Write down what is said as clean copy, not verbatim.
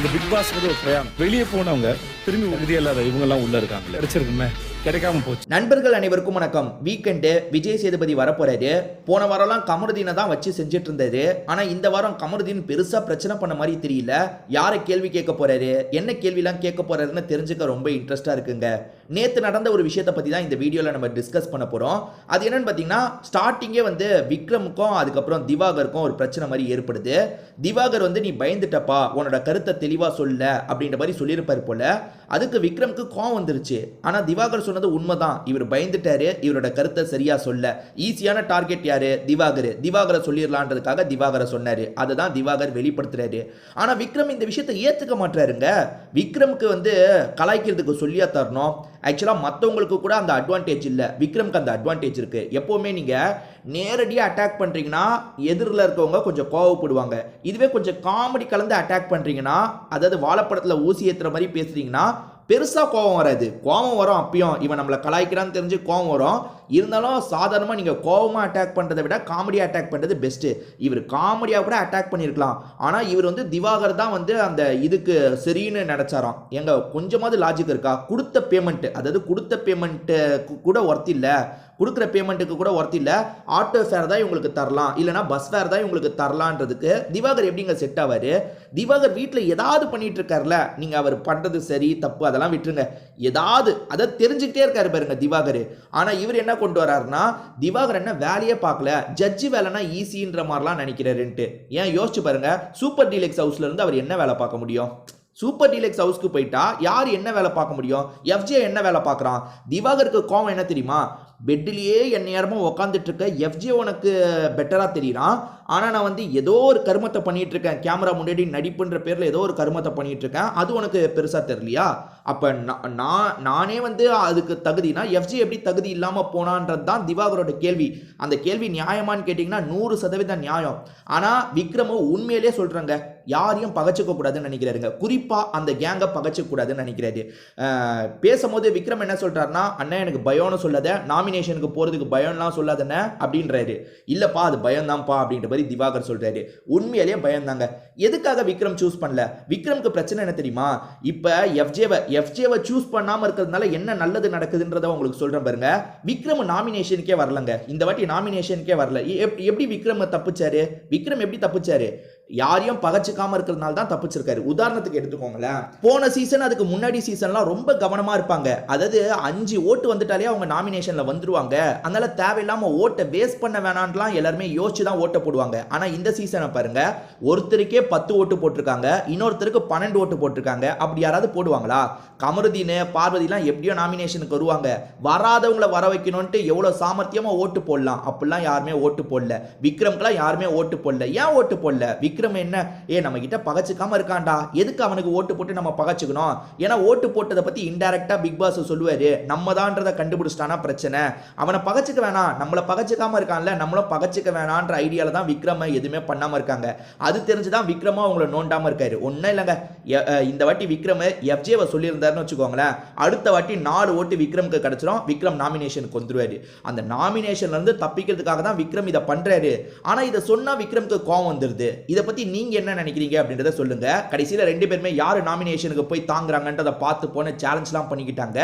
இந்த big pass ஒரு பிரயாணம். வெளியே போனவங்க திரும்பி உறுதி இல்லாத இவங்க எல்லாம் உள்ள இருக்காங்க. கிடைச்சிருக்குமே, கிடைக்காம போச்சு. நண்பர்கள் அனைவருக்கும் வணக்கம். வீக்கெண்டு விஜய் சேதுபதி வரப்போறாரு. போன வாரம்லாம் கமருதீனை தான் வச்சு செஞ்சுட்டு இருந்தாரு. ஆனா இந்த வாரம் கமருதீன் பெருசா பிரச்சனை பண்ண மாதிரி தெரியல. யாரை கேள்வி கேட்க போறாரு, என்ன கேள்விலாம் கேட்க போறாருன்னு தெரிஞ்சுக்க ரொம்ப இன்ட்ரெஸ்டா இருக்குங்க. நேத்து நடந்த ஒரு விஷயத்தை பத்தி தான் இந்த வீடியோல நம்ம டிஸ்கஸ் பண்ண போறோம். அது என்னன்னு பாத்தீங்கன்னா, ஸ்டார்டிங்கே வந்து விக்ரமுக்கும் அதுக்கப்புறம் திவாகருக்கும் ஒரு பிரச்சனை மாதிரி ஏற்படுது. திவாகர் வந்து நீ பயந்துட்டப்பா, உன்னோட கருத்தை தெளிவா சொல்ல அப்படின்ற மாதிரி சொல்லியிருப்பாரு போல. அதுக்கு விக்ரமுக்கு கோவம் வந்துருச்சு. ஆனா திவாகர் சொன்னது உண்மைதான். இவர் பயந்துட்டாரு, இவரோட கருத்தை சரியா சொல்ல. ஈஸியான டார்கெட் யாரு? திவாகரை சொல்லிடலான்றதுக்காக திவாகரை சொன்னாரு. அதுதான் திவாகர் வெளிப்படுத்துறாரு. ஆனா விக்ரம் இந்த விஷயத்தை ஏத்துக்க மாட்டாருங்க. விக்ரமுக்கு வந்து கலாய்க்கிறதுக்கு சொல்லியா தரணும். ஆக்சுவலா மற்றவங்களுக்கு கூட அந்த அட்வான்டேஜ் இல்லை, விக்ரமுக்கு அந்த அட்வான்டேஜ் இருக்கு. எப்பவுமே நீங்க நேரடியாக அட்டாக் பண்றீங்கன்னா எதிரில் இருக்கவங்க கொஞ்சம் கோவப்படுவாங்க. இதுவே கொஞ்சம் காமெடி கலந்து அட்டாக் பண்றீங்கன்னா, அதாவது வாழைப்படத்தில் ஊசி ஏற்றுற மாதிரி பேசுறீங்கன்னா பெருசாக கோவம் வராது. கோவம் வரும், அப்பயும் இவன் நம்மளை கலாய்க்கிறான்னு தெரிஞ்சு கோவம் வரும். இருந்தாலும் சாதாரணமாக நீங்கள் கோவமாக அட்டாக் பண்ணுறதை விட காமெடியாக அட்டாக் பண்ணுறது பெஸ்ட்டு. இவர் காமெடியாக கூட அட்டாக் பண்ணியிருக்கலாம். ஆனால் இவர் வந்து திவாகர் தான் வந்து அந்த இதுக்கு சரின்னு நினச்சாராம். எங்க கொஞ்சமாவது லாஜிக் இருக்கா? கொடுத்த பேமெண்ட்டு, அதாவது கொடுத்த பேமெண்ட்டு கூட ஒர்த் இல்லை, கொடுக்குற பேமெண்ட்டுக்கு கூட ஒர்த் இல்லை, ஆட்டோ ஃபேர் தான் இவங்களுக்கு தரலாம், இல்லைனா பஸ் ஃபேர் தான் இவங்களுக்கு தரலான்றதுக்கு திவாகர் எப்படிங்க செட் ஆவார்? திவாகர் வீட்டில் ஏதாவது பண்ணிட்டு இருக்காருல, நீங்கள் அவர் பண்ணுறது சரி தப்பு அதெல்லாம் விட்டுருங்க, ஏதாவது அதை தெரிஞ்சுக்கிட்டே இருக்காரு பாருங்க திவாகர். ஆனால் இவர் என்ன கொண்டு வராருன்னா, திவாகர் என்ன வேலையே பார்க்கல, ஜட்ஜி வேலைனா ஈஸின்ற மாதிரிலாம் நினைக்கிறாருன்ட்டு. ஏன் யோசிச்சு பாருங்க, சூப்பர் டீலக்ஸ் ஹவுஸ்ல இருந்து அவர் என்ன வேலை பார்க்க முடியும்? சூப்பர் டீலக்ஸ் ஹவுஸ்க்கு போயிட்டா யார் என்ன வேலை பார்க்க முடியும்? எஃப்ஜே என்ன வேலை பார்க்குறான்? திவாகருக்கு கோவம் என்ன தெரியுமா? பெட்டிலேயே என் நேரமும் உட்காந்துட்டு இருக்க எஃப்ஜே உனக்கு பெட்டராக தெரியுறான். ஆனால் நான் வந்து ஏதோ ஒரு கருமத்தை பண்ணிட்டு இருக்கேன், கேமரா முன்னாடி நடிப்புன்ற பேரில் ஏதோ ஒரு கருமத்தை பண்ணிட்டு இருக்கேன், அது உனக்கு பெருசாக தெரியலையா? அப்போ நானே வந்து அதுக்கு தகுதினா எஃப்ஜே எப்படி தகுதி இல்லாமல் போனான்றது தான் திவாகரோட கேள்வி. அந்த கேள்வி நியாயமானு கேட்டிங்கன்னா 100% நியாயம். ஆனால் விக்ரமோ உண்மையிலே சொல்கிறாங்க, யாரையும் பகச்சிக்க கூடாதுன்னு நினைக்கிறாருங்க. குறிப்பாக அந்த கேங்கை பகச்சிக்க கூடாதுன்னு நினைக்கிறாரு. பேசும்போது விக்ரம் என்ன சொல்கிறாருன்னா, அண்ணன் எனக்கு பயம்னு சொல்லாத, நாமினேஷனுக்கு போகிறதுக்கு பயம்லாம் சொல்லாதண்ணே அப்படின்றாரு. இல்லைப்பா அது பயம்தான்ப்பா அப்படின்ற மாதிரி திவாகர் சொல்கிறாரு. உண்மையிலேயே பயம்தாங்க. எதுக்காக விக்ரம் சூஸ் பண்ணல? விக்ரமுக்கு பிரச்சனை என்ன தெரியுமா? இப்போ எஃப்ஜேவை சூஸ் பண்ணாமல் இருக்கிறதுனால என்ன நல்லது நடக்குதுன்றதை உங்களுக்கு சொல்கிறேன் பாருங்க. விக்ரம் நாமினேஷனுக்கே வரலங்க, இந்த வாட்டி நாமினேஷனுக்கே வரல. எப்படி விக்ரம் தப்பிச்சாரு? விக்ரம் எப்படி தப்பிச்சாரு? யாரையும் பகச்சிக்காம இருக்கிறதுனால தான் தப்பிச்சிருக்காரு. உதாரணத்துக்கு எடுத்துக்கோங்களேன், போன சீசன் அதுக்கு முன்னாடி சீசன்லாம் ரொம்ப கவனமா இருப்பாங்க. அதாவது 5 ஓட்டு வந்துட்டாலே அவங்க நாமினேஷன்ல வந்துருவாங்க. அதனால தேவையில்லாம ஓட்டை வேஸ்ட் பண்ண வேணான்லாம் எல்லாருமே யோசிச்சு தான் ஓட்டை போடுவாங்க. ஆனா இந்த சீசனை பாருங்க, ஒருத்தருக்கே 10 ஓட்டு போட்டிருக்காங்க, இன்னொருத்தருக்கு 12 ஓட்டு போட்டிருக்காங்க. அப்படி யாராவது போடுவாங்களா? கமருதீன் பார்வதிலாம் எப்படியோ நாமினேஷனுக்கு வருவாங்க. வராதவங்களை வர வைக்கணும்ட்டு எவ்வளவு சாமர்த்தியமா ஓட்டு போடலாம், அப்படிலாம் யாருமே ஓட்டு போடல. விக்ரம்க்குலாம் யாருமே ஓட்டு போடல. ஏன் ஓட்டு போடல? விக்ரம் என்ன நம்ம கிட்ட பகச்சிக்காம இருக்காண்டா, எதுக்கு அவனுக்கு ஓட்டு போட்டு நம்ம பகச்சுக்கணும்? ஏன்னா ஓட்டு போட்டதை பத்தி இன்டைரக்டா பிக் பாஸ் சொல்லுவாரு, நம்ம தான்றதை கண்டுபிடிச்சிட்டானா பிரச்சனை. அவனை பகச்சுக்க வேணாம், நம்மளை பகச்சிக்காம இருக்கான்ல, நம்மளும் பகச்சிக்க வேணான்ற ஐடியால தான் விக்ரம் எதுவுமே பண்ணாம இருக்காங்க. அது தெரிஞ்சுதான் விக்ரமா அவங்கள நோண்டாம இருக்காரு. ஒன்னும் இல்லைங்க, இந்த வாட்டி விக்ரம் எஃப்ஜேவை சொல்லியிருந்தாருன்னு வச்சுக்கோங்களேன், அடுத்த வாட்டி 4 ஓட்டு விக்ரமுக்கு கிடைச்சிடும், விக்ரம் நாமினேஷனுக்கு வந்துருவாரு. அந்த நாமினேஷன்ல இருந்து தப்பிக்கிறதுக்காக தான் விக்ரம் இதை பண்றாரு. ஆனா இதை சொன்னா விக்ரமுக்கு கோவம் வந்துருது. இதை பத்தி நீங்க என்ன நினைக்கிறீங்க அப்படின்றத சொல்லுங்க. கடைசியில 2 பேருமே யாரு நாமினேஷனுக்கு போய் தாங்குறாங்கன்றதை பார்த்து போன சேலஞ்ச்லாம் பண்ணிக்கிட்டாங்க.